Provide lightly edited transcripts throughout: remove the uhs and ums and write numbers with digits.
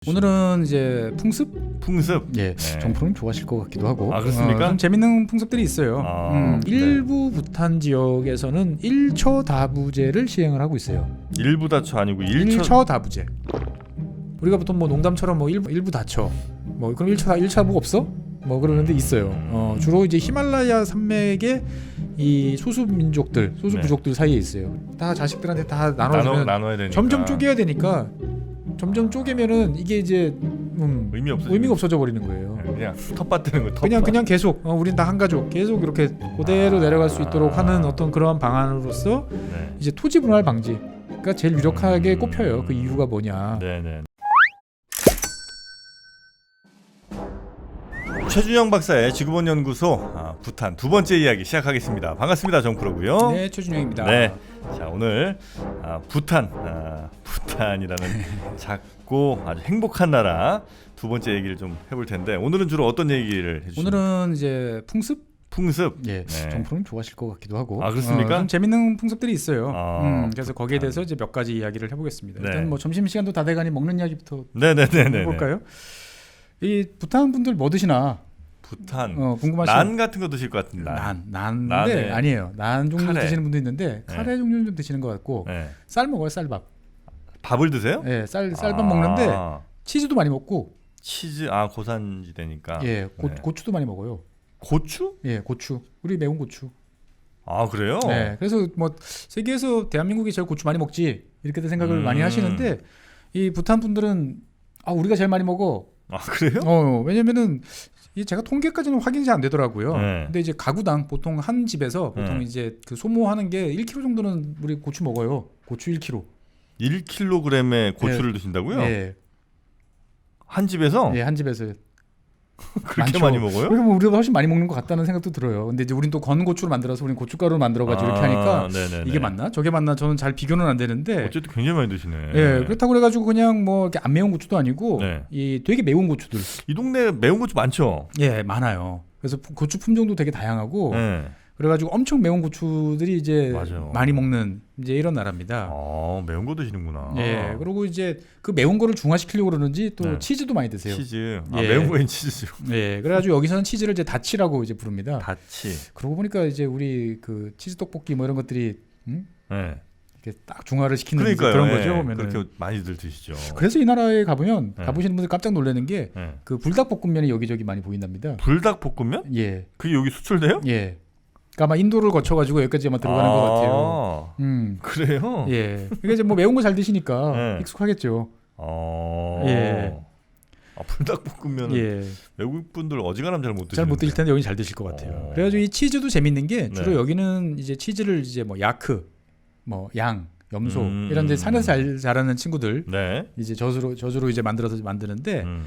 오늘은 이제 풍습? 예, 네. 정프로님 좋아하실 것 같기도 하고. 아, 그렇습니까? 좀 재밌는 풍습들이 있어요. 네. 일부 부탄 지역에서는 1처 다부제를 시행을 하고 있어요. 일부 다처 아니고 1처 다부제. 우리가 보통 뭐 농담처럼 뭐 일부 다처. 뭐 그럼 1처 다부 없어? 뭐 그러는데 있어요. 주로 이제 히말라야 산맥의 이 소수 민족들, 소수 네. 부족들 사이에 있어요. 다 자식들한테 다 나눠주면 나눠야 되니까 점점 쪼개야 되니까 점점 쪼개면은 이게 이제 의미가 없어져 버리는 거예요. 그냥 텃밭 뜨는 거. 그냥 계속 우린 다 한 가족 계속 이렇게 그대로 내려갈 수 있도록 하는 어떤 그러한 방안으로서 네. 이제 토지 분할 방지가 제일 유력하게 꼽혀요. 그 이유가 뭐냐? 네네. 최준영 박사의 지구본 연구소 부탄 두 번째 이야기 시작하겠습니다. 반갑습니다, 정프로고요. 네, 최준영입니다. 네, 자 오늘 부탄이라는 작고 아주 행복한 나라 두 번째 얘기를 좀 해볼 텐데 오늘은 주로 어떤 얘기를 해주시나요? 오늘은 이제 풍습? 예, 네. 정프로님 좋아하실 것 같기도 하고. 아, 그렇습니까? 좀 재밌는 풍습들이 있어요. 그래서 거기에 부탄. 대해서 이제 몇 가지 이야기를 해보겠습니다. 네. 일단 뭐 점심 시간도 다 돼가니 먹는 이야기부터 네네네네. 해볼까요? 이 부탄 분들 뭐 드시나? 부탄. 궁금하시죠? 난 같은 거 드실 것 같은데. 난인데 난에 아니에요. 난 종류 카레. 드시는 분도 있는데 카레 종류는 좀 드시는 것 같고 네. 쌀 먹어요. 쌀밥. 밥을 드세요? 예, 쌀밥 먹는데 치즈도 많이 먹고 치즈 고산지대니까. 예, 네. 고추도 많이 먹어요. 고추? 예, 고추. 우리 매운 고추. 아, 그래요? 네, 그래서 뭐 세계에서 대한민국이 제일 고추 많이 먹지 이렇게 생각을 많이 하시는데 이 부탄 분들은 우리가 제일 많이 먹어. 아, 그래요? 왜냐면은 제가 통계까지는 확인이 잘 안 되더라고요. 네. 근데 이제 가구당 보통 한 집에서 보통 네. 이제 그 소모하는 게 1kg 정도는 우리 고추 먹어요. 고추 1kg. 1kg의 고추를 드신다고요? 예, 한 집에서? 예, 한 집에서. 그렇게 많죠. 많이 먹어요? 그리고 뭐 우리보다 훨씬 많이 먹는 것 같다는 생각도 들어요. 근데 이제 우린 또 건 고추로 만들어서 우린 고춧가루 만들어가지고 이렇게 하니까 네네네. 이게 맞나? 저게 맞나? 저는 잘 비교는 안 되는데. 어쨌든 굉장히 많이 드시네. 예, 그렇다고 그래가지고 그냥 뭐 이렇게 안 매운 고추도 아니고 네. 이 되게 매운 고추들. 이 동네 매운 고추 많죠? 예, 많아요. 그래서 고추 품종도 되게 다양하고. 네. 그래가지고 엄청 매운 고추들이 이제 맞아요. 많이 먹는 이제 이런 나라입니다. 매운 거 드시는구나. 예, 그리고 이제 그 매운 거를 중화시키려고 그러는지 또 네. 치즈도 많이 드세요. 치즈. 예. 매운 거엔 치즈죠. 예, 그래가지고 여기서는 치즈를 이제 다치라고 이제 부릅니다. 다치. 그러고 보니까 이제 우리 그 치즈 떡볶이 뭐 이런 것들이 네. 이렇게 딱 중화를 시키는 그러니까요. 그런 예. 거죠. 보면은. 그렇게 많이들 드시죠. 그래서 이 나라에 가보면 네. 가보시는 분들 깜짝 놀라는 게 그 불닭볶음면이 여기저기 많이 보인답니다. 불닭볶음면? 예, 그게 여기 수출돼요? 예. 그러니까 아마 인도를 거쳐가지고 여기까지 아마 들어가는 것 같아요. 그래요? 예. 그러니까 이제 뭐 매운 거 잘 드시니까 네. 익숙하겠죠. 예. 불닭볶음면은 예. 외국 분들 어지간하면 잘 못 드시는데. 잘 못 드실 텐데 여기 잘 드실 것 같아요. 그래가지고 이 치즈도 재밌는 게 주로 여기는 이제 치즈를 이제 뭐 야크, 뭐 양, 염소 이런 데 산에서 잘 자라는 친구들 네. 이제 젖으로 이제 만들어서 만드는데 음.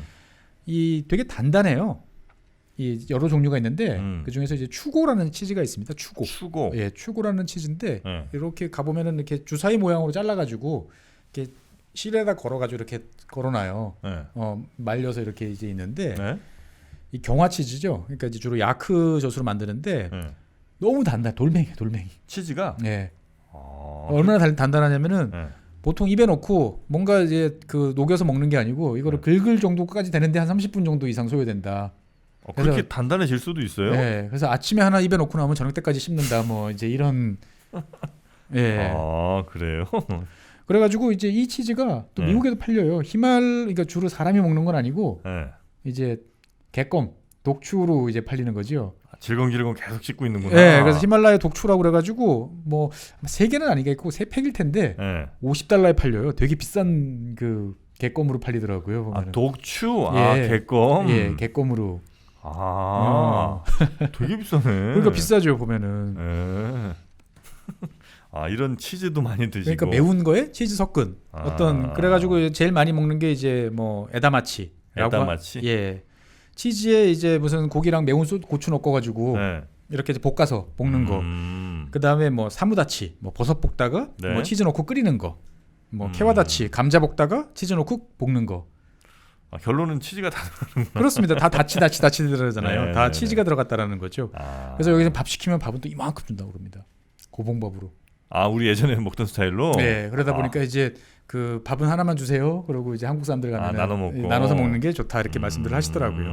이 되게 단단해요. 이 여러 종류가 있는데 그 중에서 이제 추고라는 치즈가 있습니다. 추고. 예, 추고라는 치즈인데 이렇게 가보면은 이렇게 주사위 모양으로 잘라가지고 이렇게 실에다 걸어가지고 이렇게 걸어놔요. 말려서 이렇게 이제 있는데 이 경화 치즈죠. 그러니까 이제 주로 야크 젖으로 만드는데 너무 단단. 돌멩이. 치즈가. 예. 얼마나 단단하냐면은 보통 입에 넣고 뭔가 이제 그 녹여서 먹는 게 아니고 이거를 긁을 정도까지 되는데 한 30분 정도 이상 소요된다. 그렇게 단단해질 수도 있어요? 네, 그래서 아침에 하나 입에 넣고 나면 저녁 때까지 씹는다. 뭐 이제 이런. 예. 그래요? 그래가지고 이제 이 치즈가 또 미국에도 팔려요. 그러니까 주로 사람이 먹는 건 아니고 이제 개껌, 독추로 이제 팔리는 거죠. 질겅질겅 계속 씹고 있는구나. 네, 그래서 히말라야 독추라고 그래가지고 뭐 3개는 아니겠고 3팩일 텐데 $50에 팔려요. 되게 비싼 그 개껌으로 팔리더라고요. 보면은. 독추, 예. 개껌. 예, 개껌으로. 되게 비싸네. 그러니까 비싸죠 보면은. 이런 치즈도 많이 드시고. 그러니까 매운 거에 치즈 섞은 어떤 그래가지고 제일 많이 먹는 게 이제 뭐 에다마치. 예. 치즈에 이제 무슨 고기랑 매운 고추 넣어가지고 이렇게 이제 볶아서 볶는 거. 그 다음에 뭐 사무다치, 뭐 버섯 볶다가 뭐 치즈 넣고 끓이는 거. 뭐 케와다치, 감자 볶다가 치즈 넣고 볶는 거. 결론은 치즈가 다 그렇습니다. 다 다치 들어가잖아요. 다 네. 치즈가 들어갔다라는 거죠. 그래서 여기서 밥 시키면 밥은 또 이만큼 준다고 그럽니다. 고봉밥으로. 아, 우리 예전에 먹던 스타일로. 네, 그러다 보니까 이제 그 밥은 하나만 주세요. 그러고 이제 한국 사람들 가면 나눠서 먹는 게 좋다 이렇게 말씀들을 하시더라고요.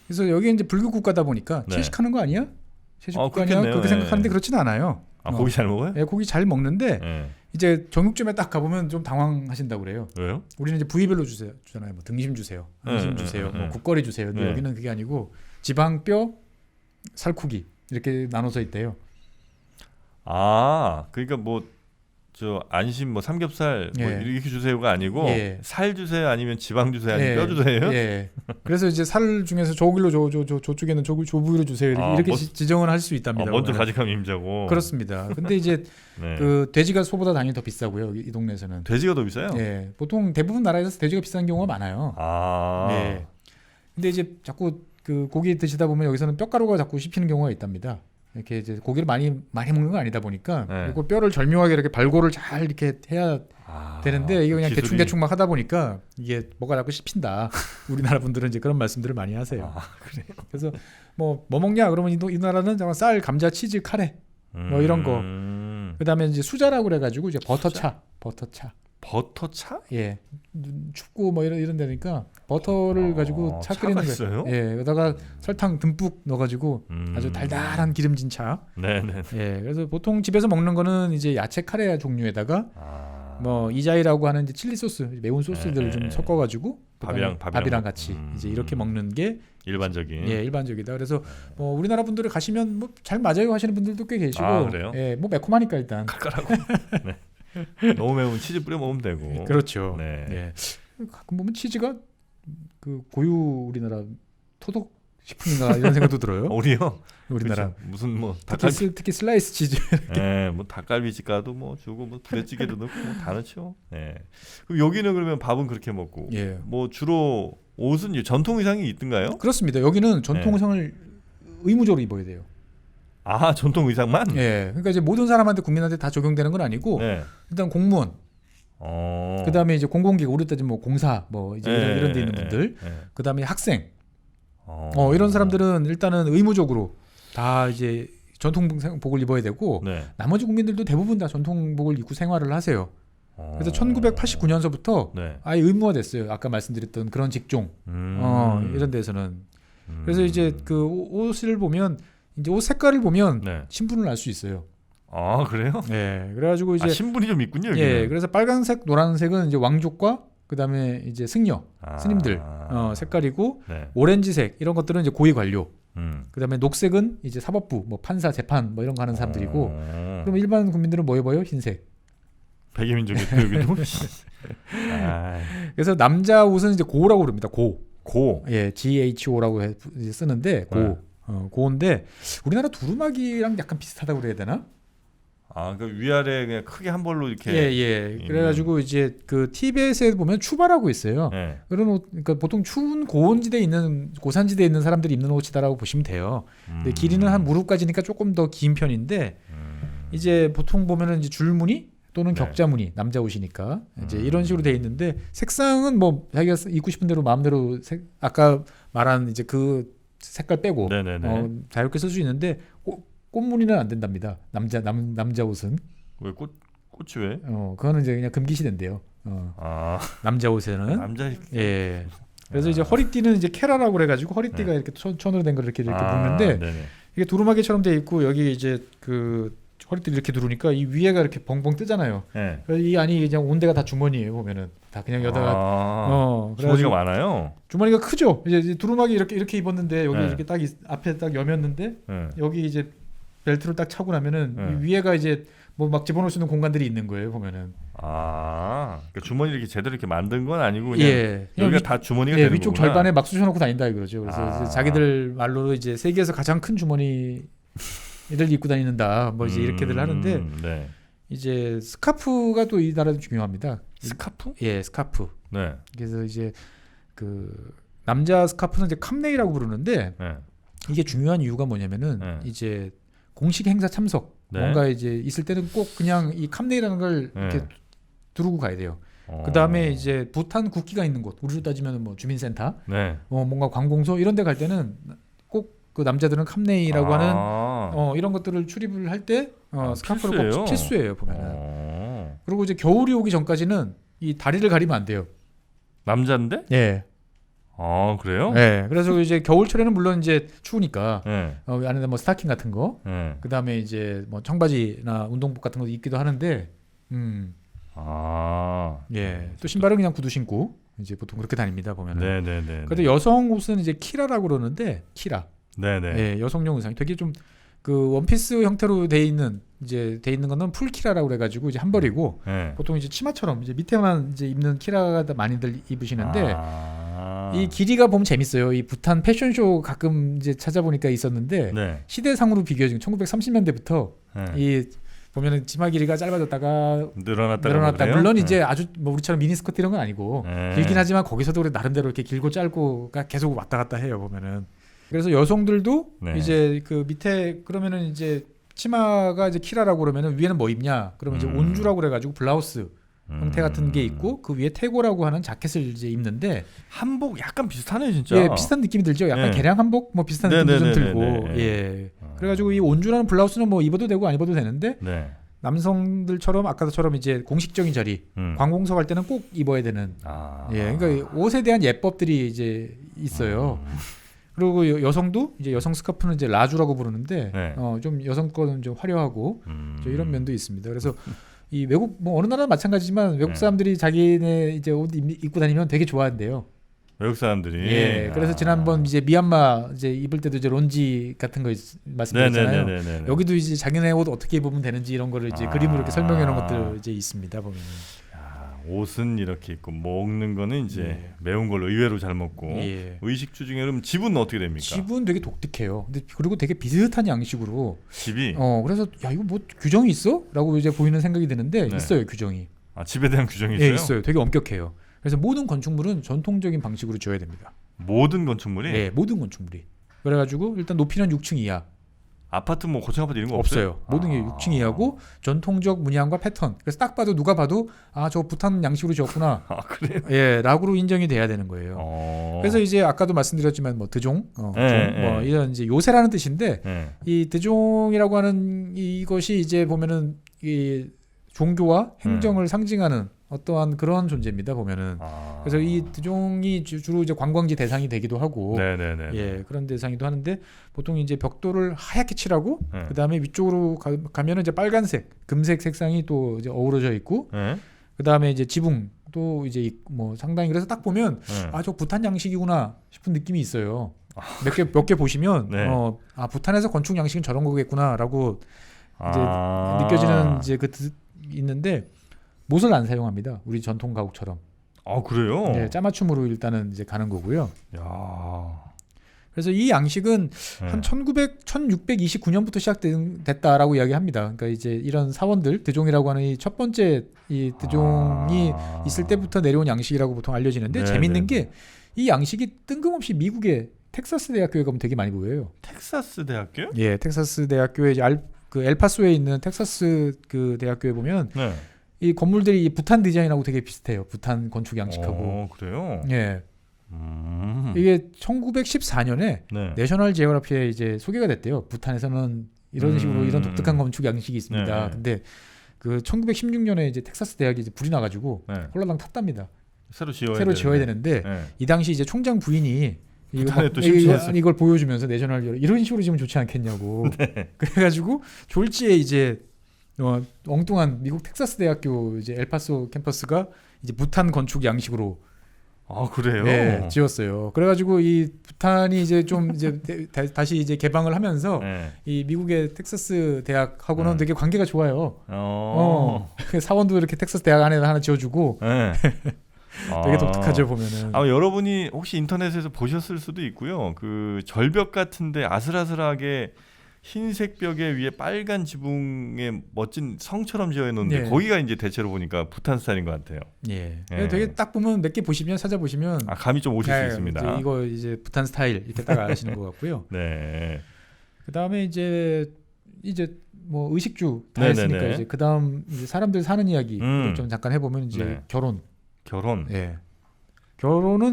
그래서 여기 이제 불교 국가다 보니까 네. 채식하는 거 아니야? 채식 국가 아니야? 그렇겠네요. 그렇게 생각하는데 그렇지는 않아요. 아, 고기 잘 먹어요? 네, 고기 잘 먹는데 네. 이제 정육점에 딱 가보면 좀 당황하신다고 그래요. 왜요? 우리는 이제 부위별로 주잖아요. 뭐 등심 주세요, 등심 주세요, 뭐 국거리 주세요. 근데 여기는 그게 아니고 지방, 뼈, 살코기 이렇게 나눠서 있대요. 아, 그러니까 뭐 저 안심 뭐 삼겹살 뭐 이렇게 주세요가 아니고 살 주세요 아니면 지방 주세요 아니면 뼈 주세요? 예. 그래서 이제 살 중에서 저길로 저쪽에는 저 부위로 주세요 이렇게 지정을 할 수 있답니다. 먼저 가직하면 임자고. 그렇습니다. 근데 이제 그 돼지가 소보다 당연히 더 비싸고요. 이 동네에서는. 돼지가 더 비싸요? 예. 보통 대부분 나라에서 돼지가 비싼 경우가 많아요. 아. 네. 근데 이제 자꾸 그 고기 드시다 보면 여기서는 뼈가루가 자꾸 씹히는 경우가 있답니다. 이렇게 이제 고기를 많이 먹는 거 아니다 보니까 그리고 뼈를 절묘하게 이렇게 발골을 잘 이렇게 해야 되는데 이게 그냥 대충 막 하다 보니까 이게 뭐가 자꾸 씹힌다. 우리나라 분들은 이제 그런 말씀들을 많이 하세요. 아, 그래요? 그래서 뭐 먹냐 그러면 이 나라는 쌀, 감자, 치즈, 카레 뭐 이런 거. 그다음에 이제 수자라고 그래가지고 이제 버터차. 버터차? 예, 춥고 뭐 이런 데니까 버터를 가지고 차 끓이는 거예요. 예, 여기다가 설탕 듬뿍 넣어가지고 아주 달달한 기름진 차. 네네. 예, 그래서 보통 집에서 먹는 거는 이제 야채 카레 종류에다가 뭐 이자이라고 하는 이제 칠리 소스, 매운 소스들을 좀 섞어가지고 밥이랑 같이 이제 이렇게 먹는 게 일반적이다. 그래서 뭐 우리나라 분들을 가시면 뭐 잘 맞아요 하시는 분들도 꽤 계시고, 그래요? 예, 뭐 매콤하니까 일단 칼칼하고. 네. 너무 매우면 치즈 뿌려 먹으면 되고. 그렇죠. 네. 예. 가끔 보면 치즈가 그 고유 우리나라 토독 식품인가 이런 생각도 들어요. 우리나라 그렇죠. 무슨 뭐 특히 슬라이스 치즈. 네, 뭐 닭갈비집 가도 뭐 주고 뭐 부대찌개도 넣고 뭐 다 넣죠. 네. 그럼 여기는 그러면 밥은 그렇게 먹고, 뭐 주로 옷은 전통 의상이 있던가요? 그렇습니다. 여기는 전통 의상을 의무적으로 입어야 돼요. 아, 전통 의상만? 예. 그러니까 이제 모든 사람한테 국민한테 다 적용되는 건 아니고 일단 공무원, 그다음에 이제 공공기관, 우리 따지면 뭐 공사, 뭐 이제 이런 데 있는 분들, 그다음에 학생, 이런 사람들은 일단은 의무적으로 다 이제 전통복을 입어야 되고 나머지 국민들도 대부분 다 전통복을 입고 생활을 하세요. 그래서 1989년서부터 아예 의무화 됐어요. 아까 말씀드렸던 그런 직종, 이런 데서는. 그래서 이제 그 옷을 보면 이제 옷 색깔을 보면 신분을 알 수 있어요. 아, 그래요? 네, 그래가지고 이제 신분이 좀 있군요. 여기는. 예, 그래서 빨간색, 노란색은 이제 왕족과 그다음에 이제 승려, 스님들 색깔이고 오렌지색 이런 것들은 이제 고위 관료. 그다음에 녹색은 이제 사법부, 뭐 판사, 재판 뭐 이런 거 하는 사람들이고. 그럼 일반 국민들은 뭐 입어요? 흰색. 백예민족이 여기도. 그래서 남자 옷은 이제 고라고 부릅니다. 고. 예, GHO라고 쓰는데 고. 고인데 우리나라 두루마기랑 약간 비슷하다고 그래야 되나? 아, 그 위아래 그냥 크게 한 벌로 이렇게. 예. 그래가지고 이제 그 티벳에 보면 추바라고 있어요. 그런 옷, 그러니까 보통 추운 고온지대에 있는 고산지대에 있는 사람들이 입는 옷이다라고 보시면 돼요. 근데 길이는 한 무릎까지니까 조금 더 긴 편인데 이제 보통 보면은 이제 줄무늬 또는 격자무늬 남자 옷이니까 이제 이런 식으로 돼 있는데 색상은 뭐 자기가 입고 싶은 대로 마음대로 아까 말한 이제 그 색깔 빼고 자유롭게 쓸 수 있는데 꽃무늬는 안 된답니다. 남자 옷은. 왜 꽃이 왜? 그거는 이제 그냥 금기시된대요. 남자 옷에는. 예. 그래서 이제 허리띠는 이제 케라라고 그래가지고 허리띠가 이렇게 천으로 된 걸 이렇게 묶는데 이게 두루마기처럼 돼 있고 여기 이제 그 허리띠를 이렇게 두르니까 이 위에가 이렇게 벙벙 뜨잖아요. 그래서 이 안이 그냥 온데가 다 주머니예요. 보면은 다 그냥 여다가 주머니가 많아요. 주머니가 크죠. 이제 두루마기 이렇게 입었는데 여기 이렇게 딱 앞에 딱 여몄는데 여기 이제 벨트를 딱 차고 나면은 이 위에가 이제 뭐 막 집어넣을 수 있는 공간들이 있는 거예요. 보면은. 그러니까 주머니 이렇게 제대로 이렇게 만든 건 아니고 그냥 여기가 다 주머니가 되는 위쪽 거구나. 절반에 막 쑤셔놓고 다닌다 이거죠. 그래서 이제 자기들 말로는 이제 세계에서 가장 큰 주머니를 입고 다니는다. 뭐 이제 이렇게들 하는데 이제 스카프가 또 이 나라도 중요합니다. 스카프? 예, 스카프. 그래서 이제 그 남자 스카프는 이제 캄네이라고 부르는데 이게 중요한 이유가 뭐냐면은 이제 공식 행사 참석 뭔가 이제 있을 때는 꼭 그냥 이 캄네이라는 걸 이렇게 두르고 가야 돼요. 그 다음에 이제 부탄 국기가 있는 곳, 우리로 따지면 뭐 주민센터, 뭔가 관공서 이런 데 갈 때는 꼭 그 남자들은 캄네이라고 하는 이런 것들을 출입을 할 때 스카프를 필수예요? 꼭 필수예요 보면은. 그리고 이제 겨울이 오기 전까지는 이 다리를 가리면 안 돼요. 남자인데? 예. 그래요? 네. 그래서 이제 겨울철에는 물론 이제 추우니까 네. 안에다 뭐 스타킹 같은 거, 그다음에 이제 뭐 청바지나 운동복 같은 거 입기도 하는데, 예. 또 신발은 그냥 구두 신고 이제 보통 그렇게 다닙니다 보면은. 네네네. 그래도 여성 옷은 이제 키라라고 그러는데 키라. 네네. 예, 여성용 의상 되게 좀 그 원피스 형태로 돼 있는 거는 풀 키라라고 그래가지고 이제 한 벌이고 보통 이제 치마처럼 이제 밑에만 이제 입는 키라가 많이들 입으시는데 이 길이가 보면 재밌어요. 이 부탄 패션쇼 가끔 이제 찾아보니까 있었는데 시대상으로 비교해 준 1930년대부터 이 보면은 치마 길이가 짧아졌다가 늘어났다. 물론 이제 아주 뭐 우리처럼 미니스커트 이런 건 아니고 길긴 하지만 거기서도 그래 나름대로 이렇게 길고 짧고가 계속 왔다 갔다 해요 보면은. 그래서 여성들도 이제 그 밑에 그러면은 이제 치마가 이제 키라라고 그러면은 위에는 뭐 입냐? 그러면 이제 온주라고 그래가지고 블라우스 형태 같은 게 있고 그 위에 태고라고 하는 자켓을 이제 입는데 한복 약간 비슷하네 진짜. 예, 비슷한 느낌이 들죠. 약간 개량 한복 뭐 비슷한 느낌도 좀 들고. 예. 그래가지고 이 온주라는 블라우스는 뭐 입어도 되고 안 입어도 되는데 남성들처럼 아까처럼 이제 공식적인 자리, 관공서 갈 때는 꼭 입어야 되는. 예, 그러니까 옷에 대한 예법들이 이제 있어요. 그리고 여성도 이제 여성 스카프는 이제 라주라고 부르는데 좀 여성 거는 좀 화려하고 이런 면도 있습니다. 그래서 이 외국 뭐 어느 나라나 마찬가지지만 외국 사람들이 자기네 이제 옷 입고 다니면 되게 좋아한대요. 외국 사람들이. 예. 그래서 지난번 이제 미얀마 이제 입을 때도 이제 론지 같은 거 말씀드렸잖아요. 여기도 이제 자기네 옷 어떻게 입으면 되는지 이런 거를 이제 그림으로 이렇게 설명해 놓은 것들 이제 있습니다 보면. 옷은 이렇게 있고 먹는 거는 이제 매운 걸 의외로 잘 먹고 의식주 중에 그럼 집은 어떻게 됩니까? 집은 되게 독특해요. 근데 그리고 되게 비슷한 양식으로 집이 그래서 야 이거 뭐 규정이 있어? 라고 이제 보이는 생각이 드는데 있어요 규정이. 집에 대한 규정이 있어요? 예, 있어요. 되게 엄격해요. 그래서 모든 건축물은 전통적인 방식으로 지어야 됩니다. 모든 건축물이? 네, 모든 건축물이. 그래가지고 일단 높이는 6층 이하. 아파트 뭐 고층 아파트 이런 거 없어요. 모든 게 6층 이하고 전통적 문양과 패턴. 그래서 딱 봐도 누가 봐도 저 부탄 양식으로 지었구나. 그래요? 예, 라고로 인정이 돼야 되는 거예요. 그래서 이제 아까도 말씀드렸지만 뭐 드종, 뭐 이런 이제 요새라는 뜻인데 이 드종이라고 하는 이것이 이제 보면은 이 종교와 행정을 상징하는 어떠한 그런 존재입니다 보면은. 그래서 이 드종이 주로 이제 관광지 대상이 되기도 하고, 예, 그런 대상이기도 하는데 보통 이제 벽돌을 하얗게 칠하고 그 다음에 위쪽으로 가면은 이제 빨간색, 금색 색상이 또 이제 어우러져 있고, 그 다음에 이제 지붕도 이제 뭐 상당히 그래서 딱 보면 저 부탄 양식이구나 싶은 느낌이 있어요. 몇 개 보시면 부탄에서 건축 양식은 저런 거겠구나라고 이제 느껴지는 이제 있는데. 못을 안 사용합니다. 우리 전통 가옥처럼. 그래요? 네, 짜맞춤으로 일단은 이제 가는 거고요. 그래서 이 양식은 한 1629년부터 시작됐다라고 이야기합니다. 그러니까 이제 이런 사원들 드종이라고 하는 이 첫 번째 이 드종이 있을 때부터 내려온 양식이라고 보통 알려지는데 재밌는 게 이 양식이 뜬금없이 미국의 텍사스 대학교에 가면 되게 많이 보여요. 텍사스 대학교요? 예, 텍사스 대학교에 이제 그 엘파소에 있는 텍사스 그 대학교에 보면. 이 건물들이 이 부탄 디자인하고 되게 비슷해요. 부탄 건축 양식하고. 그래요? 예. 이게 1914년에 내셔널 지오그래피에 이제 소개가 됐대요. 부탄에서는 이런 식으로 이런 독특한 건축 양식이 있습니다. 근데 그 1916년에 이제 텍사스 대학이 이제 불이 나가지고 홀라당 탔답니다. 새로 지어야 되는데 이 당시 이제 총장 부인이 이걸 보여주면서 내셔널 이런 식으로 지으면 좋지 않겠냐고. 그래가지고 졸지에 이제 엉뚱한 미국 텍사스 대학교 이제 엘파소 캠퍼스가 이제 부탄 건축 양식으로 그래요? 네, 지었어요. 그래가지고 이 부탄이 이제 좀 이제 다시 이제 개방을 하면서 이 미국의 텍사스 대학하고는 되게 관계가 좋아요. 사원도 이렇게 텍사스 대학 안에 하나 지어주고 되게 독특하죠 보면은. 여러분이 혹시 인터넷에서 보셨을 수도 있고요. 그 절벽 같은데 아슬아슬하게 흰색 벽에 위에 빨간 지붕에 멋진 성처럼 지어 있는데 거기가 이제 대체로 보니까 부탄 스타일인 것 같아요. 되게 딱 보면 몇 개 보시면 찾아보시면 감이 좀 오실 수 있습니다. 이거 이제 부탄 스타일 이렇게 딱 아시는 것 같고요. 그 다음에 이제 뭐 의식주 다 했으니까 이제 그 다음 이제 사람들 사는 이야기 좀 잠깐 해보면 이제 결혼. 결혼은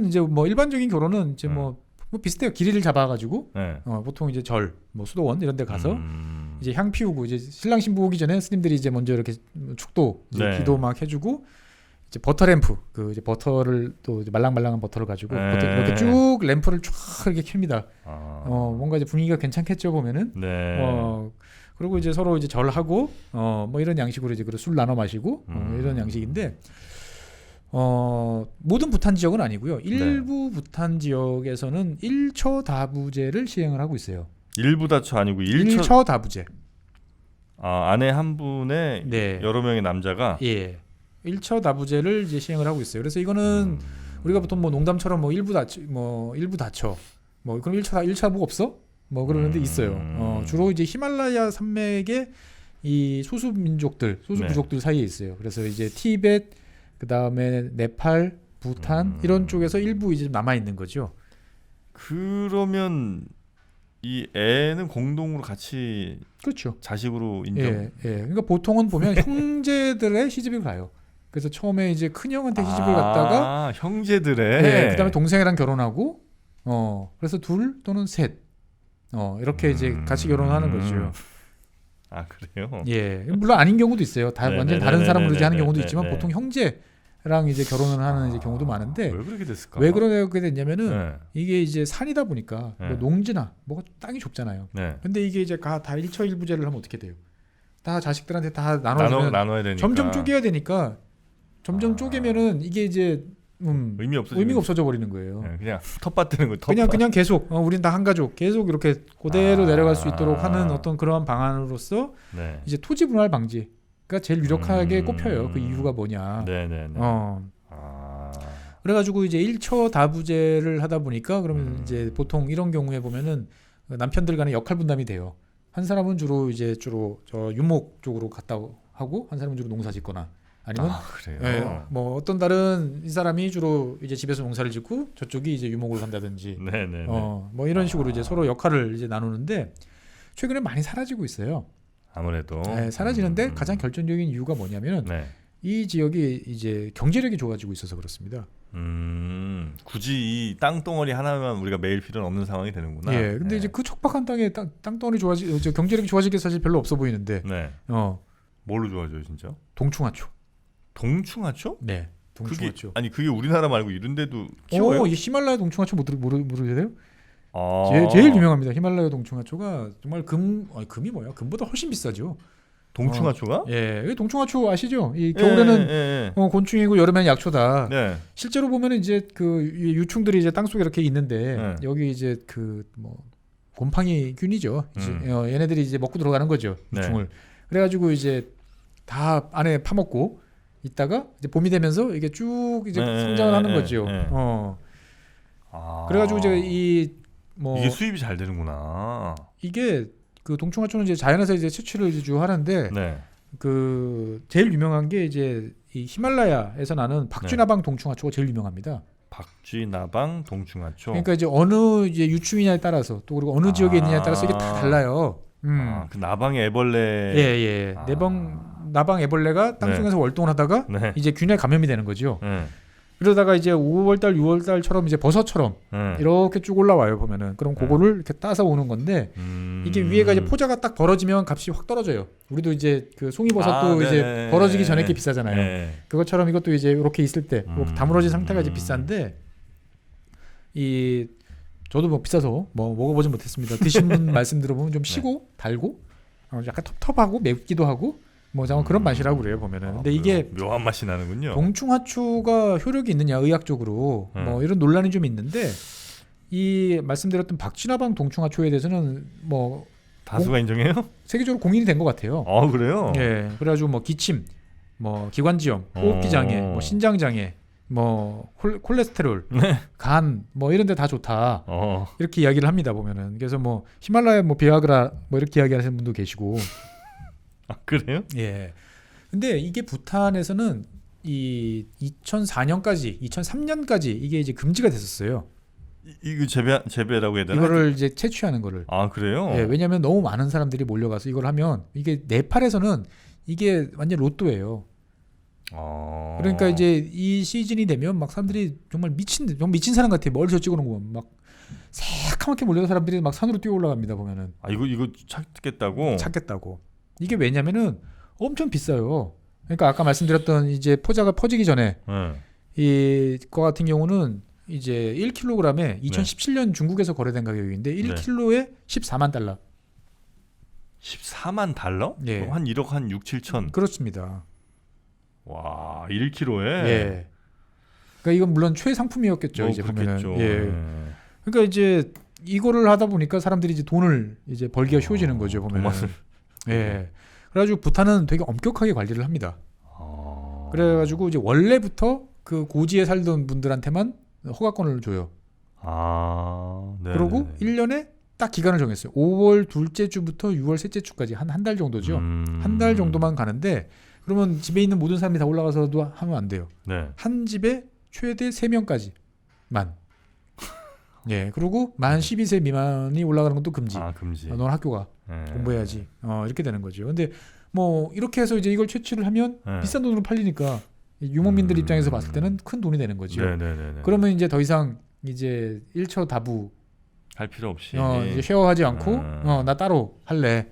이제 뭐 일반적인 결혼은 이제 뭐 뭐 비슷해요. 길이를 잡아가지고 네. 보통 이제 절, 뭐 수도원 이런 데 가서 이제 향 피우고 이제 신랑 신부 오기 전에 스님들이 이제 먼저 이렇게 축도 이제 네. 기도 막 해주고 이제 버터 램프 그 이제 버터를 또 이제 말랑말랑한 버터를 가지고 네. 버터 이렇게 쭉 램프를 쫙 이렇게 켭니다. 아. 뭔가 이제 분위기가 괜찮겠죠 보면은. 네. 그리고 이제 서로 이제 절하고 뭐 이런 양식으로 이제 술 나눠 마시고 이런 양식인데 모든 부탄 지역은 아니고요. 일부 부탄 지역에서는 1처 다부제를 시행을 하고 있어요. 일부 다처 아니고 1처 다부제. 아내 한 분의 네. 여러 명의 남자가 1처 다부제를 이제 시행을 하고 있어요. 그래서 이거는 우리가 보통 뭐 농담처럼 뭐 일부 다처 뭐 그럼 1차 다부가 없어? 뭐 그러는데 있어요. 주로 이제 히말라야 산맥의 이 소수 민족들, 소수 부족들 사이에 있어요. 그래서 이제 티베트, 그 다음에 네팔, 부탄 이런 쪽에서 일부 이제 남아 있는 거죠. 그러면 이 애는 공동으로 같이 그렇죠. 자식으로 인정. 그러니까 보통은 보면 형제들의 시집을 가요. 그래서 처음에 이제 큰 형한테 시집을 갔다가 형제들의 그다음에 동생이랑 결혼하고 그래서 둘 또는 셋 이렇게 이제 같이 결혼하는 거죠. 아 그래요? 물론 아닌 경우도 있어요. 완전 다른 사람으로 이제 하는 경우도 네, 있지만 네. 보통 형제랑 이제 결혼을 하는 이제 경우도 많은데 왜 그렇게 됐을까? 왜 그렇게 됐냐면은 이게 이제 산이다 보니까 뭐 농지나 뭐가 땅이 좁잖아요. 근데 이게 이제 다 1처 1부제를 하면 어떻게 돼요? 다 자식들한테 다 나눠야 되니까 점점 쪼개야 되니까 점점 쪼개면은 이게 이제 의미가 없어져 버리는 거예요. 그냥 텃밭되는 거. 그냥 계속 우린 다 한 가족 계속 이렇게 그대로 내려갈 수 있도록 하는 어떤 그러한 방안으로서 이제 토지 분할 방지가 제일 유력하게 꼽혀요. 그 이유가 뭐냐. 그래가지고 이제 1처 다부제를 하다 보니까 그러면 이제 보통 이런 경우에 보면은 남편들 간의 역할 분담이 돼요. 한 사람은 주로 저 유목 쪽으로 갔다 하고 한 사람은 주로 농사 짓거나 아니면 그래요? 뭐 어떤 다른 이 사람이 주로 이제 집에서 농사를 짓고 저쪽이 이제 유목을 한다든지 뭐 이런 식으로 이제 서로 역할을 이제 나누는데 최근에 많이 사라지고 있어요. 아무래도 사라지는데 가장 결정적인 이유가 뭐냐면 이 지역이 이제 경제력이 좋아지고 있어서 그렇습니다. 굳이 이 땅덩어리 하나만 우리가 매일 필요는 없는 상황이 되는구나. 근데 이제 그 척박한 땅에 땅덩어리 경제력이 좋아질 게 사실 별로 없어 보이는데. 뭘로 좋아져요, 진짜? 동충하초. 동충하초? 네, 동충하초. 그게 우리나라 말고 이런 데도 키워요? 이 히말라야 동충하초 모르세요? 제일 유명합니다. 히말라야 동충하초가 정말 금이 뭐야? 금보다 훨씬 비싸죠. 동충하초가? 동충하초 아시죠? 이 겨울에는 곤충이고 여름에는 약초다. 실제로 보면은 이제 그 유충들이 이제 땅 속에 이렇게 있는데 여기 이제 그 뭐 곰팡이균이죠. 얘네들이 이제 먹고 들어가는 거죠. 유충을. 그래가지고 이제 다 안에 파먹고 있다가 이제 봄이 되면서 이게 쭉 이제 성장을 하는 거죠. 그래가지고 이제 이게 수입이 잘 되는구나. 이게 그 동충하초는 이제 자연에서 이제 채취를 이제 주 하는데 그 제일 유명한 게 이제 이 히말라야에서 나는 박쥐나방 동충하초가 제일 유명합니다. 박쥐나방 동충하초. 그러니까 이제 어느 이제 유충이냐에 따라서 또 그리고 어느 지역에 있느냐에 따라서 이게 다 달라요. 그 나방의 애벌레. 나방 애벌레가 땅속에서 월동을 하다가 이제 균에 감염이 되는 거죠. 그러다가 이제 5월달, 6월달처럼 이제 버섯처럼 이렇게 쭉 올라와요 보면은. 그럼 그거를 이렇게 따서 오는 건데 이게 위에가 이제 포자가 딱 벌어지면 값이 확 떨어져요. 우리도 이제 그 송이버섯도 이제 벌어지기 전에 게 비싸잖아요. 그것처럼 이것도 이제 이렇게 있을 때 다물어진 상태가 이제 비싼데 저도 뭐 비싸서 뭐 먹어보진 못했습니다. 드신 분 말씀 들어보면 좀 시고 달고 약간 텁텁하고 맵기도 하고 뭐 그런 맛이라고 그래요 보면은. 근데 이게 묘한 맛이 나는군요. 동충하초가 효력이 있느냐 의학적으로 뭐 이런 논란이 좀 있는데 이 말씀드렸던 박쥐나방 동충하초에 대해서는 뭐 다수가 인정해요? 세계적으로 공인이 된 것 같아요. 그래요? 그래가지고 뭐 기침, 뭐 기관지염, 호흡기 장애, 뭐 신장 장애, 뭐 콜레스테롤, 간 뭐 이런 데 다 좋다. 이렇게 이야기를 합니다 보면은. 그래서 뭐 히말라야 뭐 비아그라 뭐 이렇게 이야기하시는 분도 계시고. 그래요? 근데 이게 부탄에서는 이 2004년까지 2003년까지 이게 이제 금지가 됐었어요. 이거 재배라고 해야 되나? 이거를 이제 채취하는 거를. 그래요? 왜냐하면 너무 많은 사람들이 몰려가서 이걸 하면 이게 네팔에서는 이게 완전 로또예요. 그러니까 이제 이 시즌이 되면 막 사람들이 정말 미친 사람 같아. 멀리서 찍어놓은 거 막 새카맣게 몰려서 사람들이 막 산으로 뛰어 올라갑니다. 보면은. 아 이거 찾겠다고? 찾겠다고. 이게 왜냐면은 엄청 비싸요. 그러니까 아까 말씀드렸던 이제 포자가 퍼지기 전에 이거 같은 경우는 이제 1kg에 2017년 중국에서 거래된 가격인데 1kg에 14만 달러. 14만 달러? 예. 한 1억 한 6, 7천. 그렇습니다. 와, 1kg에. 예. 그러니까 이건 물론 최상품이었겠죠. 이제 보면은. 예. 그러니까 이제 이거를 하다 보니까 사람들이 이제 돈을 이제 벌기가 쉬워지는 거죠. 보면은. 예. 그래가지고 부탄은 되게 엄격하게 관리를 합니다. 그래가지고 이제 원래부터 그 고지에 살던 분들한테만 허가권을 줘요. 그리고 1년에 딱 기간을 정했어요. 5월 둘째 주부터 6월 셋째 주까지 한 달 정도죠. 한 달 정도만 가는데 그러면 집에 있는 모든 사람이 다 올라가서도 하면 안 돼요. 네. 한 집에 최대 3명까지만. 예. 그리고 만 12세 미만이 올라가는 것도 금지. 금지. 넌 학교가 공부해야지. 이렇게 되는 거죠. 근데 뭐 이렇게 해서 이제 이걸 채취를 하면 비싼 돈으로 팔리니까 유목민들 입장에서 봤을 때는 큰 돈이 되는 거죠. 그러면 이제 더 이상 이제 1초 다부 할 필요 없이 이제 쉐어하지 않고 나 따로 할래.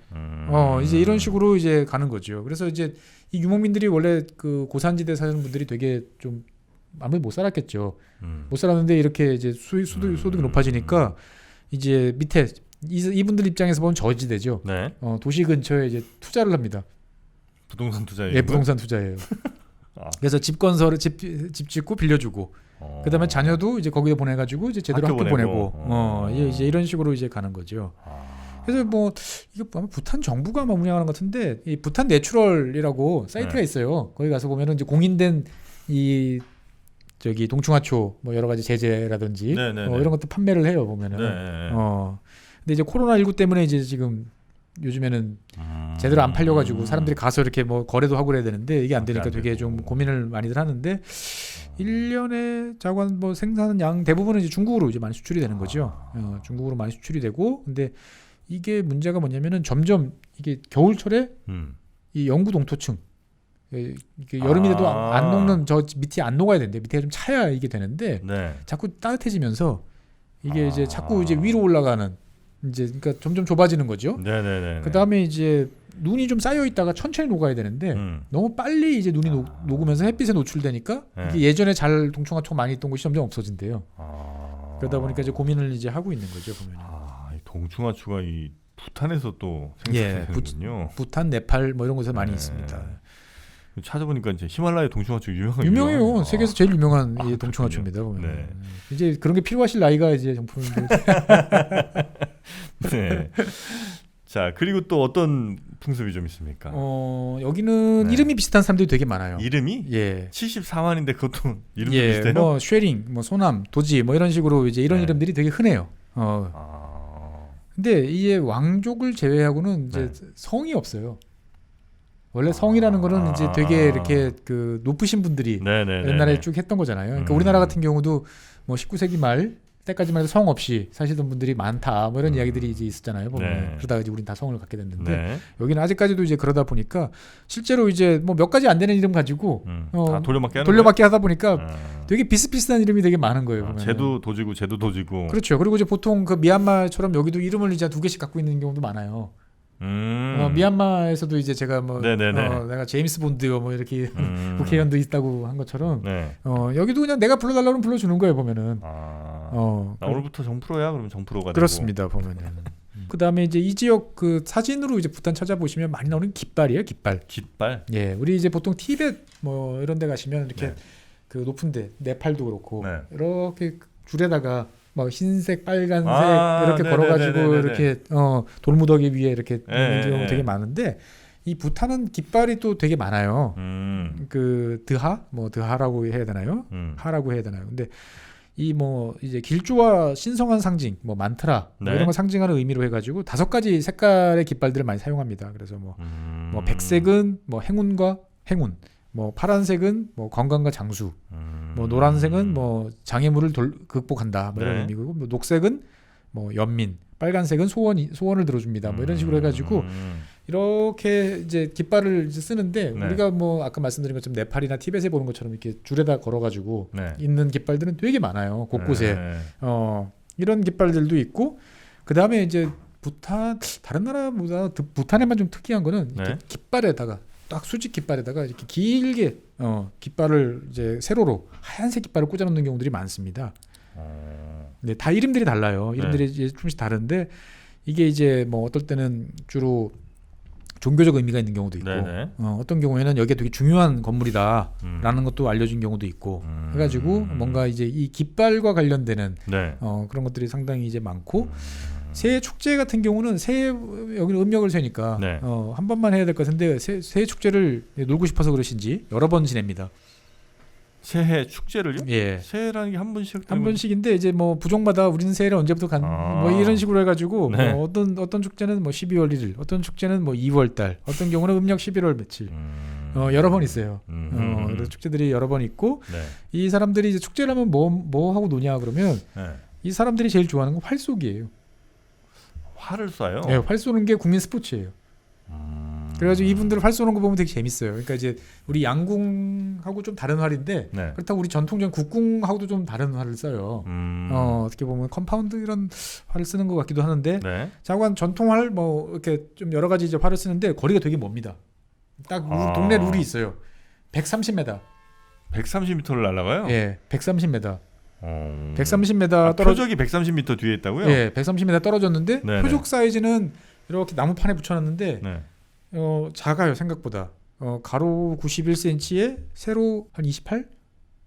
이제 이런 식으로 이제 가는 거죠. 그래서 이제 이 유목민들이 원래 그 고산지대 사는 분들이 되게 좀 아무리 못 살았겠죠. 못 살았는데 이렇게 이제 소득이 높아지니까 이제 밑에 이분들 입장에서 보면 저지대죠. 네. 도시 근처에 이제 투자를 합니다. 부동산 투자예요? 예, 부동산 투자예요. 그래서 집 건설을 집 짓고 빌려주고, 그다음에 자녀도 이제 거기에 보내가지고 이제 제대로 학교 보내고, 이제 이런 식으로 이제 가는 거죠. 그래서 뭐 이게 아마 부탄 정부가 뭐 운영하는 것 같은데 이 부탄 내추럴이라고 사이트가 있어요. 거기 가서 보면은 이제 공인된 이 저기 동충하초 뭐 여러 가지 제재라든지 이런 것도 판매를 해요 보면은. 근데 이제 코로나19 때문에 이제 지금 요즘에는 제대로 안 팔려가지고 사람들이 가서 이렇게 뭐 거래도 하고 그래야 되는데 이게 안 되니까 되게 좀 고민을 많이들 하는데 1년에 자관 뭐 생산한 양 대부분은 이제 중국으로 이제 많이 수출이 되는 거죠. 중국으로 많이 수출이 되고 근데 이게 문제가 뭐냐면은 점점 이게 겨울철에 이 영구 동토층 이게 여름이 돼도 안 녹는 저 밑이 안 녹아야 되는데 밑에 좀 차야 이게 되는데 자꾸 따뜻해지면서 이게 이제 자꾸 이제 위로 올라가는 이제 그러니까 점점 좁아지는 거죠. 그 다음에 이제 눈이 좀 쌓여 있다가 천천히 녹아야 되는데 너무 빨리 이제 눈이 녹으면서 햇빛에 노출되니까 이게 예전에 잘 동충하초가 많이 있던 곳이 점점 없어진대요. 그러다 보니까 이제 고민을 이제 하고 있는 거죠 보면. 이 동충하초가 이 부탄에서 또 생산되는군요. 부탄, 네팔 뭐 이런 곳에 많이 있습니다. 찾아보니까 이제 히말라야 동충하초 유명해요. 세계에서 제일 유명한 동충하초입니다. 보면. 이제 그런 게 필요하실 나이가 이제 정품인데. 네. 자 그리고 또 어떤 풍습이 좀 있습니까? 여기는 이름이 비슷한 사람들이 되게 많아요. 이름이? 예. 74만인데 그것도 이름이 비슷해요? 뭐 쉐링, 뭐 소남, 도지 뭐 이런 식으로 이제 이런 이름들이 되게 흔해요. 근데 이게 왕족을 제외하고는 이제 성이 없어요. 원래 성이라는 거는 이제 되게 이렇게 그 높으신 분들이 옛날에 쭉 했던 거잖아요. 그러니까 우리나라 같은 경우도 뭐 19세기 말 때까지만 해도 성 없이 사시던 분들이 많다 뭐 이런 이야기들이 이제 있었잖아요. 보면. 그러다가 이제 우린 다 성을 갖게 됐는데 여기는 아직까지도 이제 그러다 보니까 실제로 이제 뭐 몇 가지 안 되는 이름 가지고 다 돌려받기 하다 보니까 되게 비슷비슷한 이름이 되게 많은 거예요. 보면. 쟤도 도지고. 그렇죠. 그리고 이제 보통 그 미얀마처럼 여기도 이름을 이제 2개씩 갖고 있는 경우도 많아요. 미얀마에서도 이제 제가 뭐 내가 제임스 본드 뭐 이렇게 국회의원도 있다고 한 것처럼 여기도 그냥 내가 불러달라면 불러주는 거예요 보면은. 나 오늘부터 정프로야 그러면 정프로가 그렇습니다 되고. 보면은. 그 다음에 이제 이 지역 그 사진으로 이제 부탄 찾아보시면 많이 나오는 깃발이에요, 깃발. 예, 우리 이제 보통 티벳 뭐 이런 데 가시면 이렇게 그 높은데 네팔도 그렇고 이렇게 줄에다가 막 흰색, 빨간색 이렇게 걸어가지고 이렇게 돌무더기 위에 이렇게 있는 경우 되게 많은데 이 부탄은 깃발이 또 되게 많아요. 그 드하라고 해야 되나요? 하라고 해야 되나요? 근데 이 뭐 이제 길조와 신성한 상징, 뭐 만트라 뭐 이런 걸 상징하는 의미로 해가지고 5가지 색깔의 깃발들을 많이 사용합니다. 그래서 뭐 백색은 뭐 행운과 행운. 뭐 파란색은 뭐 건강과 장수, 뭐 노란색은 뭐 장애물을 극복한다, 뭐 이런 의미고, 뭐 녹색은 뭐 연민, 빨간색은 소원을 들어줍니다, 뭐 이런 식으로 해가지고 이렇게 이제 깃발을 이제 쓰는데 우리가 뭐 아까 말씀드린 것처럼 네팔이나 티벳에 보는 것처럼 이렇게 줄에다 걸어가지고 있는 깃발들은 되게 많아요, 곳곳에. 이런 깃발들도 있고 그다음에 이제 부탄 다른 나라보다 부탄에만 좀 특이한 거는 이렇게 깃발에다가 딱 수직 깃발에다가 이렇게 길게 깃발을 이제 세로로 하얀색 깃발을 꽂아놓는 경우들이 많습니다. 네, 다 이름들이 달라요. 이름들이 이제 조금씩 다른데 이게 이제 뭐 어떨 때는 주로 종교적 의미가 있는 경우도 있고 어떤 경우에는 여기가 되게 중요한 건물이다라는 것도 알려진 경우도 있고 해가지고 뭔가 이제 이 깃발과 관련되는 그런 것들이 상당히 이제 많고 새해 축제 같은 경우는 새해 여기는 음력을 세니까 한 번만 해야 될 것 같은데 새해 축제를 놀고 싶어서 그러신지 여러 번 지냅니다. 새해 축제를요? 예. 새해라는 게 한 번씩 한 번씩인데 이제 뭐 부족마다 우리는 새해를 언제부터 뭐 이런 식으로 해가지고 뭐 어떤 축제는 뭐 12월 1일, 어떤 축제는 뭐 2월 달, 어떤 경우는 음력 11월 며칠 여러 번 있어요. 그래서 축제들이 여러 번 있고 이 사람들이 이제 축제를 하면 뭐 하고 노냐 그러면 이 사람들이 제일 좋아하는 건 활쏘기예요. 활을 쏴요? 네, 활 쏘는 게 국민 스포츠예요. 그래가지고 이분들 활 쏘는 거 보면 되게 재밌어요. 그러니까 이제 우리 양궁하고 좀 다른 활인데 그렇다고 우리 전통적인 국궁하고도 좀 다른 활을 써요. 어떻게 보면 컴파운드 이런 활을 쓰는 것 같기도 하는데 자관 전통활 뭐 이렇게 좀 여러 가지 이제 활을 쓰는데 거리가 되게 멉니다. 딱 동네 룰이 있어요. 130m. 130m를 날아가요? 예, 130m. 130m 표적이 130m 뒤에 있다고요? 예, 130m 떨어졌는데 표적 사이즈는 이렇게 나무판에 붙여놨는데 작아요 생각보다. 가로 91cm에 세로 한 28?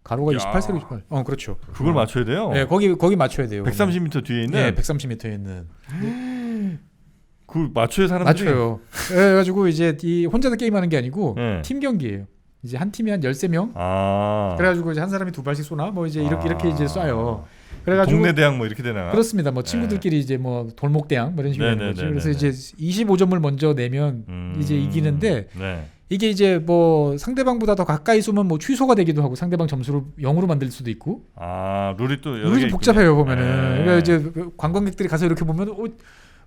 가로가 28, 세로 28. 그렇죠. 그걸 맞춰야 돼요? 네, 거기 맞춰야 돼요. 130m 뒤에 있는? 네, 130m에 있는. 그 맞춰요 사람들이? 맞춰요. 그래가지고 이제 이 혼자서 게임하는 게 아니고 팀 경기예요. 이제 한 팀이 한 13명. 그래가지고 이제 한 사람이 두 발씩 쏘나 뭐 이제 이렇게 이제 쏴요. 그래가지고 동네 대항 뭐 이렇게 되나? 그렇습니다. 뭐 친구들끼리 이제 뭐 돌목 대항 뭐 이런 식으로 하는 거죠. 그래서 이제 25점을 먼저 내면 이제 이기는데 이게 이제 뭐 상대방보다 더 가까이 쏘면 뭐 취소가 되기도 하고 상대방 점수를 0으로 만들 수도 있고. 룰이 또 룰이 복잡해요 보면은. 그러니까 이제 관광객들이 가서 이렇게 보면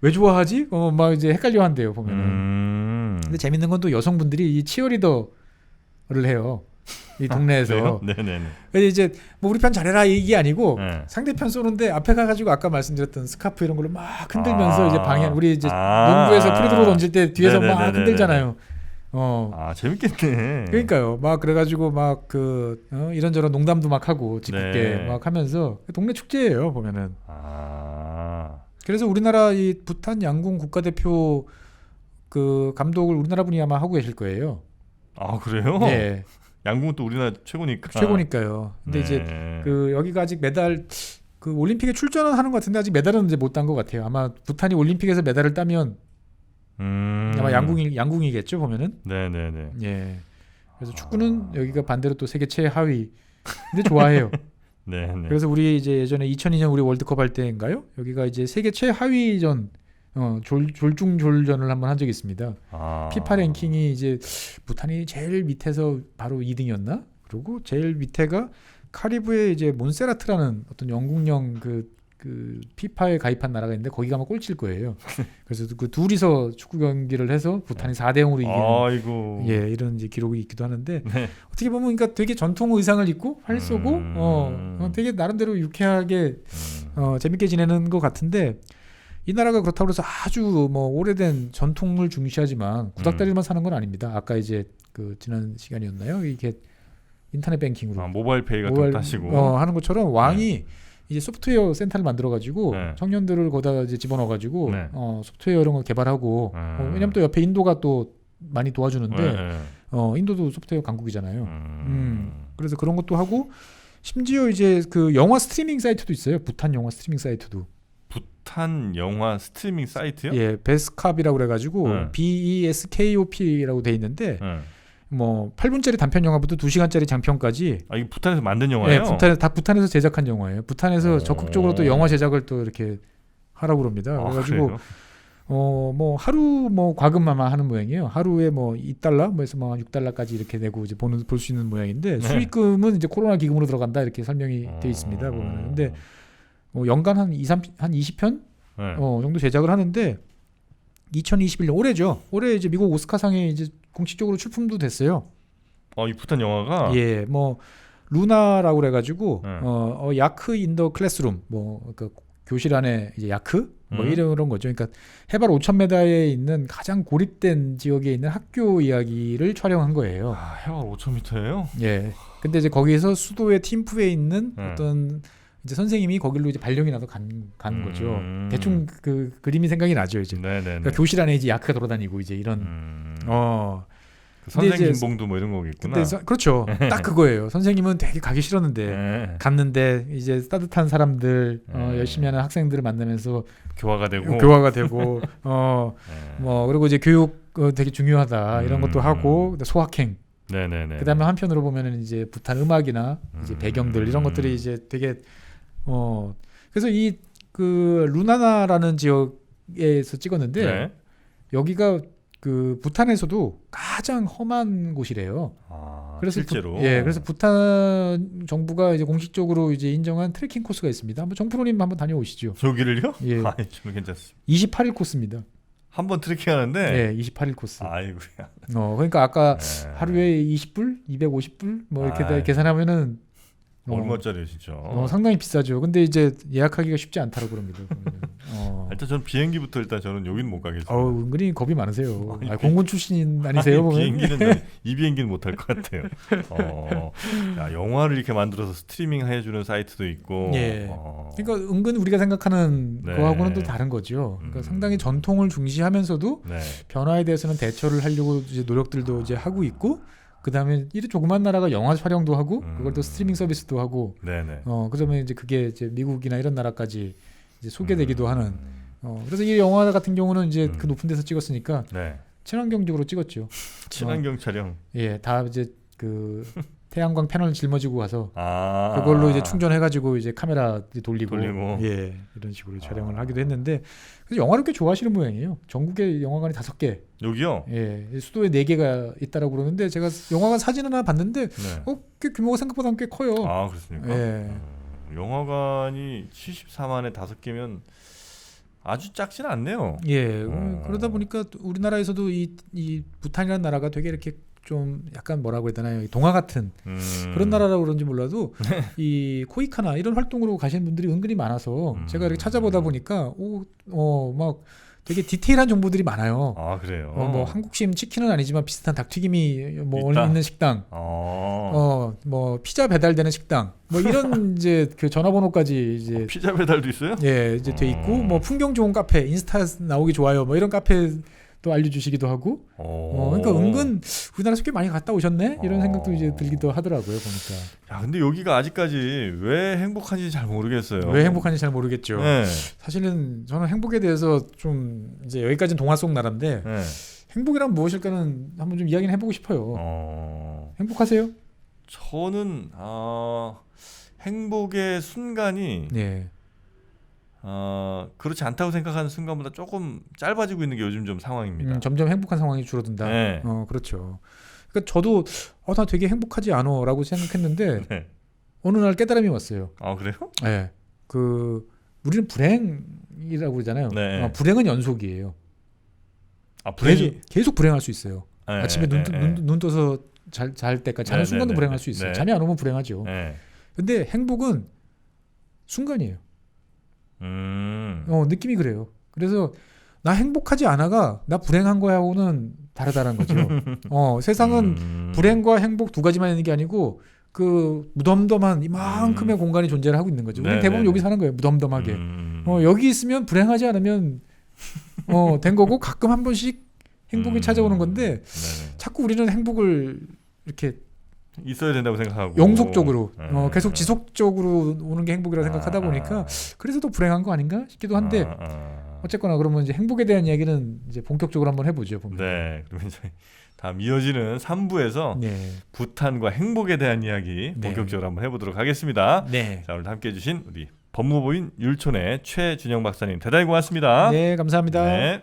왜 좋아하지? 막 이제 헷갈려 한대요 보면은. 근데 재밌는 건 또 여성분들이 이 치어리더를 해요. 이 동네에서. 네네네. 이제 뭐 우리 편 잘해라 이게 아니고 상대편 쏘는데 앞에 가가지고 아까 말씀드렸던 스카프 이런 걸로 막 흔들면서 이제 방향 우리 이제 농구에서 프리드로 던질 때 뒤에서 막 흔들잖아요. 재밌겠네. 그러니까요. 막 그래가지고 막 그 이런저런 농담도 막 하고 짓궂게 막 하면서 동네 축제예요 보면은. 그래서 우리나라 이 부탄 양궁 국가대표 그 감독을 우리나라 분이 아마 하고 계실 거예요. 그래요? 네. 양궁은 또 우리나라 최고니까. 최고니까요. 근데 이제 그 여기가 아직 메달 그 올림픽에 출전은 하는 것 같은데 아직 메달은 이제 못 딴 것 같아요. 아마 부탄이 올림픽에서 메달을 따면 아마 양궁이겠죠 보면은. 네네네. 예. 그래서 축구는 여기가 반대로 또 세계 최하위. 근데 좋아해요. 네네. 그래서 우리 이제 예전에 2002년 우리 월드컵 할 때인가요? 여기가 이제 세계 최하위전 졸중졸전을 한번 한 적이 있습니다. 피파 랭킹이 이제 부탄이 제일 밑에서 바로 2등이었나? 그리고 제일 밑에가 카리브의 이제 몬세라트라는 어떤 영국령 그 피파에 가입한 나라가 있는데 거기 가면 꼴찌일 거예요. 그래서 그 둘이서 축구 경기를 해서 부탄이 4대0으로 이기는 이런 이제 기록이 있기도 하는데 어떻게 보면 그러니까 되게 전통 의상을 입고 활 쏘고 되게 나름대로 유쾌하게 재밌게 지내는 것 같은데 이 나라가 그렇다고 해서 아주 뭐 오래된 전통을 중시하지만 구닥다리만 사는 건 아닙니다. 아까 이제 그 지난 시간이었나요? 이게 인터넷 뱅킹으로 모바일 페이 같은 거 따시고 하는 것처럼 왕이 이제 소프트웨어 센터를 만들어가지고 청년들을 거기다 이제 집어넣어가지고 소프트웨어 이런 거 개발하고 왜냐면 또 옆에 인도가 또 많이 도와주는데 인도도 소프트웨어 강국이잖아요. 그래서 그런 것도 하고 심지어 이제 그 영화 스트리밍 사이트도 있어요. 부탄 영화 스트리밍 사이트도. 부탄 영화 스트리밍 사이트요? 예, 베스캅이라고 그래가지고 BESKOP라고 돼 있는데. 뭐 8분짜리 단편 영화부터 2시간짜리 장편까지 이게 부탄에서 만든 영화예요? 네, 부탄에서 제작한 영화예요. 부탄에서 적극적으로 또 영화 제작을 또 이렇게 하라고 그럽니다. 그래가지고 뭐 하루 뭐 과금만 하는 모양이에요. 하루에 뭐 2달러 뭐해서 뭐 6달러까지 이렇게 내고 이제 볼 수 있는 모양인데 수익금은 이제 코로나 기금으로 들어간다 이렇게 설명이 돼 있습니다. 보면은. 근데 연간 한 20편 정도 제작을 하는데 2021년 올해죠. 올해 이제 미국 오스카상에 이제 공식적으로 출품도 됐어요. 이 부탄 영화가 뭐 루나라고 그래가지고 야크 인 더 클래스룸 뭐 그 교실 안에 이제 야크 뭐 이런 거죠. 그러니까 해발 5,000m에 있는 가장 고립된 지역에 있는 학교 이야기를 촬영한 거예요. 아, 해발 5,000m예요? 예. 근데 이제 거기에서 수도의 팀프에 있는 어떤 이제 선생님이 거길로 이제 발령이 나서 간 거죠. 대충 그 그림이 생각이 나죠, 이제. 그러니까 교실 안에 이제 야크가 돌아다니고 이제 이런 그 선생 김봉도 뭐 이런 거겠구나. 그렇죠. 딱 그거예요. 선생님은 되게 가기 싫었는데 갔는데 이제 따뜻한 사람들 열심히 하는 학생들을 만나면서 교화가 되고 뭐 그리고 이제 교육 되게 중요하다 이런 것도 하고 소확행. 그다음에 한편으로 보면은 이제 부탄 음악이나 이제 배경들 이런 것들이 이제 되게 그래서 이 그 루나나라는 지역에서 찍었는데 여기가 그 부탄에서도 가장 험한 곳이래요. 그래서 실제로. 그래서 부탄 정부가 이제 공식적으로 이제 인정한 트레킹 코스가 있습니다. 한번 정프로님 한번 다녀오시죠. 저기를요? 예. 저는 괜찮습니다. 28일 코스입니다. 한 번 트레킹하는데. 네, 28일 코스. 아이고야. 그러니까 아까 하루에 20불, 250불 뭐 이렇게 계산하면은 얼마짜리예요, 진짜. 상당히 비싸죠. 근데 이제 예약하기가 쉽지 않다고 그럽니다. 일단 저는 비행기부터 일단 저는 여기는 못 가겠어요. 은근히 겁이 많으세요. 공군 출신 아니세요? 비행기는 이 비행기는 못 할 것 같아요. 야, 영화를 이렇게 만들어서 스트리밍 해주는 사이트도 있고. 그러니까 은근 우리가 생각하는 거하고는 또 다른 거죠. 그러니까 상당히 전통을 중시하면서도 변화에 대해서는 대처를 하려고 이제 노력들도 이제 하고 있고. 그다음에 이 조그만 나라가 영화 촬영도 하고 그걸 또 스트리밍 서비스도 하고 그러면 이제 그게 이제 미국이나 이런 나라까지 이제 소개되기도 하는 그래서 이 영화 같은 경우는 이제 그 높은 데서 찍었으니까 친환경적으로 찍었죠. 친환경 촬영. 다 이제 그 태양광 패널 짊어지고 가서 그걸로 이제 충전해가지고 이제 카메라 돌리고. 이런 식으로 촬영을 하기도 했는데 그래서 영화를 꽤 좋아하시는 모양이에요. 전국에 영화관이 5개. 여기요? 수도에 4개가 있다라고 그러는데 제가 영화관 사진 하나 봤는데 꽤 규모가 생각보다 꽤 커요. 아, 그렇습니까? 영화관이 74만에 5개면 아주 작진 않네요. 그러다 보니까 우리나라에서도 이 부탄이라는 나라가 되게 이렇게 좀 약간 뭐라고 해야 되나요? 동화 같은 그런 나라라고 그런지 몰라도 이 코이카나 이런 활동으로 가시는 분들이 은근히 많아서 제가 이렇게 찾아보다 보니까 막 되게 디테일한 정보들이 많아요. 아, 그래요? 뭐 한국식 치킨은 아니지만 비슷한 닭튀김이 뭐 있는 식당, 뭐 피자 배달되는 식당, 뭐 이런 이제 그 전화번호까지 이제 피자 배달도 있어요? 이제 돼 있고 뭐 풍경 좋은 카페, 인스타 나오기 좋아요, 뭐 이런 카페 또 알려주시기도 하고, 그러니까 은근 우리나라에서 꽤 많이 갔다 오셨네 이런 생각도 이제 들기도 하더라고요 보니까. 야, 근데 여기가 아직까지 왜 행복한지 잘 모르겠어요. 왜 행복한지 잘 모르겠죠. 사실은 저는 행복에 대해서 좀 이제 여기까지는 동화 속 나라인데 행복이란 무엇일까는 한번 좀 이야기는 해보고 싶어요. 행복하세요? 저는 행복의 순간이 그렇지 않다고 생각하는 순간보다 조금 짧아지고 있는 게 요즘 좀 상황입니다. 점점 행복한 상황이 줄어든다. 그렇죠. 그러니까 저도 나 되게 행복하지 않아라고 생각했는데 어느 날 깨달음이 왔어요. 아, 그래요? 그 우리는 불행이라고 그러잖아요. 불행은 연속이에요. 불행이 계속 불행할 수 있어요. 아침에 눈 떠서 잘 때까지 자는 순간도 불행할 수 있어요. 잠이 안 오면 불행하죠. 근데 행복은 순간이에요. 느낌이 그래요. 그래서 나 행복하지 않아가 나 불행한 거하고는 다르다는 거죠. 세상은 불행과 행복 두 가지만 있는 게 아니고 그 무덤덤한 이만큼의 공간이 존재를 하고 있는 거죠. 우리 대부분 여기 사는 거예요. 무덤덤하게. 여기 있으면 불행하지 않으면 된 거고 가끔 한 번씩 행복이 찾아오는 건데 자꾸 우리는 행복을 이렇게 있어야 된다고 생각하고 영속적으로 계속 지속적으로 오는 게 행복이라고 생각하다 보니까 그래서 더 불행한 거 아닌가 싶기도 한데 어쨌거나 그러면 이제 행복에 대한 이야기는 이제 본격적으로 한번 해보죠. 그러면 이제 다음 이어지는 3부에서 부탄과 행복에 대한 이야기 본격적으로 한번 해보도록 하겠습니다. 자, 오늘 함께해 주신 우리 법무부인 율촌의 최준영 박사님 대단히 고맙습니다. 네, 감사합니다.